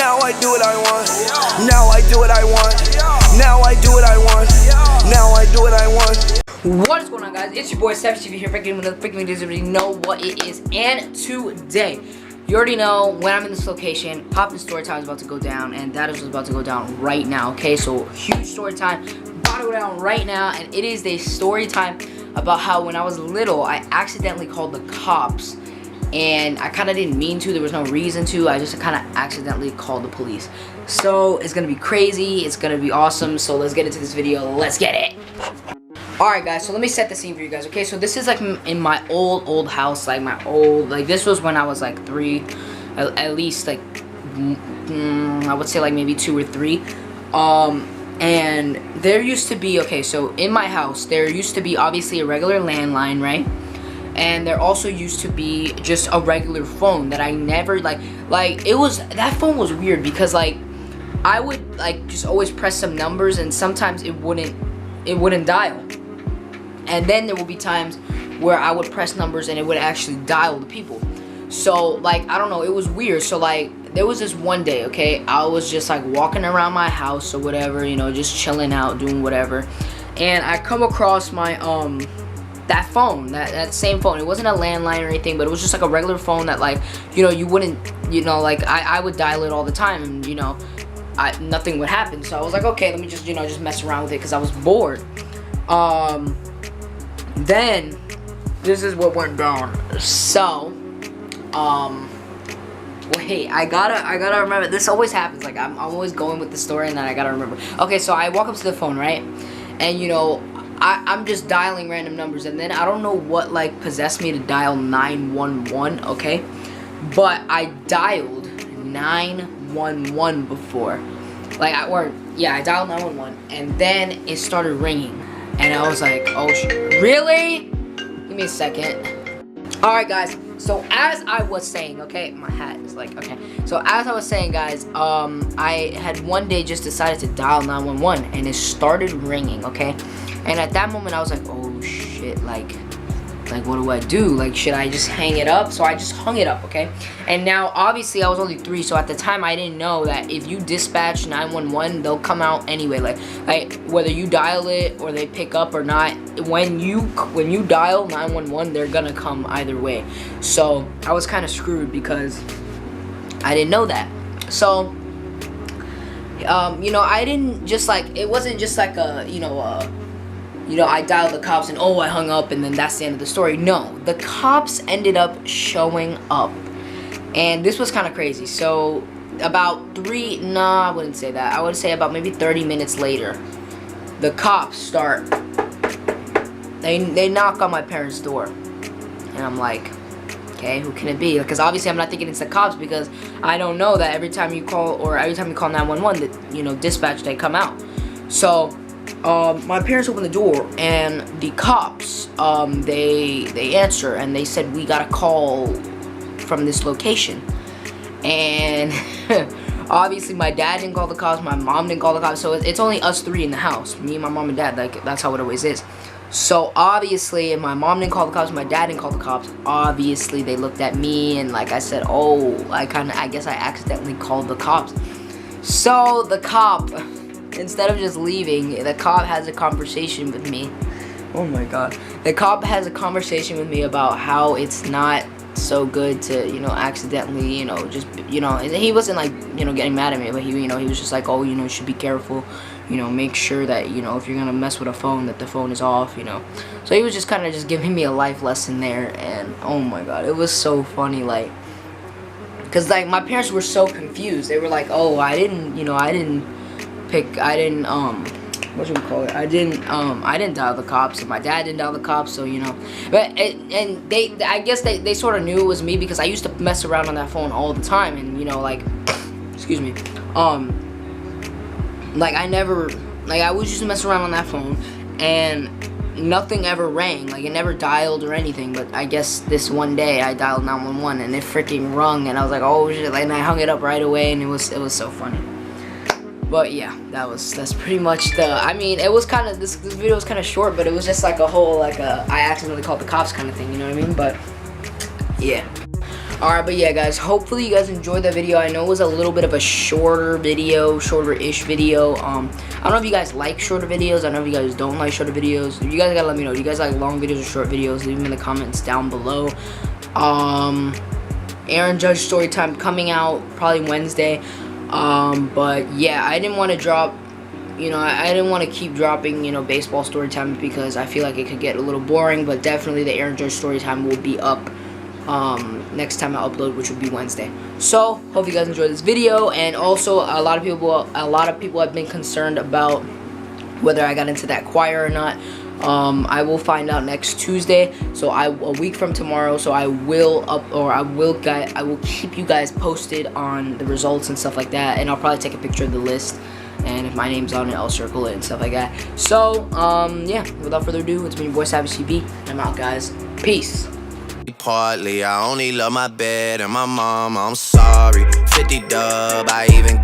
Now I do what I want. Now I do what I want. Now I do what I want. Now I do what I want. What is going on, guys? It's your boy Savage TV here, back again with another freaking video. You already know what it is. And today, you already know when I'm in this location, Poppin' story time is about to go down, and that is about to go down right now. Okay, so huge story time about to go down right now, and it is a story time about how when I was little, I accidentally called the cops. And I kind of didn't mean to. There was no reason to. I just kind of accidentally called the police. So it's gonna be crazy. It's gonna be awesome. So let's get into this video. Let's get it. Alright guys, so let me set the scene for you guys. Okay, so this is like in my old house. Like this was when I was like 3, at least like I would say like maybe 2 or 3. And there used to be, okay, so in my house there used to be obviously a regular landline, right? And there also used to be just a regular phone that I never like it was, that phone was weird because like I would like just always press some numbers and sometimes it wouldn't dial. And then there will be times where I would press numbers and it would actually dial the people. So like I don't know, it was weird. So like there was this one day, okay, I was just like walking around my house or whatever, you know, just chilling out, doing whatever, and I come across my that phone, that same phone. It wasn't a landline or anything, but it was just like a regular phone that like, you know, you wouldn't, you know, like I would dial it all the time and, you know, nothing would happen. So I was like, okay, let me just, you know, just mess around with it because I was bored. Then this is what went down. So, wait, I gotta remember. This always happens. Like I'm always going with the story and then I gotta remember. Okay, so I walk up to the phone, right? And you know, I'm just dialing random numbers, and then I don't know what like possessed me to dial 911, okay? But I dialed 911 before. Like I dialed 911, and then it started ringing, and I was like, oh really? Give me a second. Alright guys, so as I was saying, okay, my hat is like, okay. So as I was saying, guys, I had one day just decided to dial 911, and it started ringing, okay? And at that moment, I was like, oh shit, like what do I do? Like, should I just hang it up? So I just hung it up, okay? And now, obviously, I was only 3, so at the time, I didn't know that if you dispatch 911, they'll come out anyway. Like whether you dial it or they pick up or not, when you dial 911, they're gonna come either way. So I was kind of screwed because I didn't know that. So, you know, I didn't just like, it wasn't just like a, you know, I dialed the cops and oh, I hung up and then that's the end of the story. No, the cops ended up showing up. And this was kind of crazy. So about I wouldn't say that. I would say about maybe 30 minutes later, the cops start, they knock on my parents' door. And I'm like, okay, who can it be? Because obviously I'm not thinking it's the cops because I don't know that every time you call 911, that, you know, dispatch, they come out. So my parents opened the door and the cops, they answer and they said, we got a call from this location. And obviously my dad didn't call the cops, my mom didn't call the cops, so it's only us 3 in the house, me, my mom, and dad. Like that's how it always is. So obviously my mom didn't call the cops, my dad didn't call the cops. Obviously they looked at me and like I said, oh, I guess I accidentally called the cops. So the cop, instead of just leaving, the cop has a conversation with me. Oh my god. The cop has a conversation with me about how it's not so good to, you know, accidentally, you know, just, you know, he wasn't like, you know, getting mad at me, but he, you know, he was just like, oh, you know, you should be careful, you know, make sure that, you know, if you're gonna mess with a phone, that the phone is off, you know. So he was just kind of just giving me a life lesson there, and oh my god, it was so funny, like, because like my parents were so confused. They were like, oh, I didn't I didn't dial the cops, and my dad didn't dial the cops, so, you know. But and I guess they sort of knew it was me because I used to mess around on that phone all the time, and, you know, like, excuse me, like I was just messing around on that phone, and nothing ever rang, like it never dialed or anything. But I guess this one day I dialed 911 and it freaking rung, and I was like, oh shit, and I hung it up right away, and it was so funny. But yeah, that's pretty much the, I mean, it was kind of, this video was kind of short, but it was just like a whole, like I accidentally called the cops kind of thing, you know what I mean? But yeah. Alright, but yeah, guys, hopefully you guys enjoyed that video. I know it was a little bit of a shorter video, shorter-ish video. I don't know if you guys like shorter videos. I know if you guys don't like shorter videos. You guys gotta let me know. Do you guys like long videos or short videos? Leave them in the comments down below. Aaron Judge story time coming out probably Wednesday. But yeah, I didn't want to drop, I didn't want to keep dropping, baseball story time because I feel like it could get a little boring. But definitely the Aaron Judge story time will be up next time I upload, which will be Wednesday. So hope you guys enjoyed this video. And also a lot of people have been concerned about whether I got into that choir or not. I will find out next Tuesday, so a week from tomorrow. So I will keep you guys posted on the results and stuff like that, and I'll probably take a picture of the list, and if my name's on it, I'll circle it and stuff like that. So yeah, without further ado, it's been your boy Savage TV. I'm out, guys. Peace. Partly, I only love my bed and my mom, I'm sorry. 50 dub, I even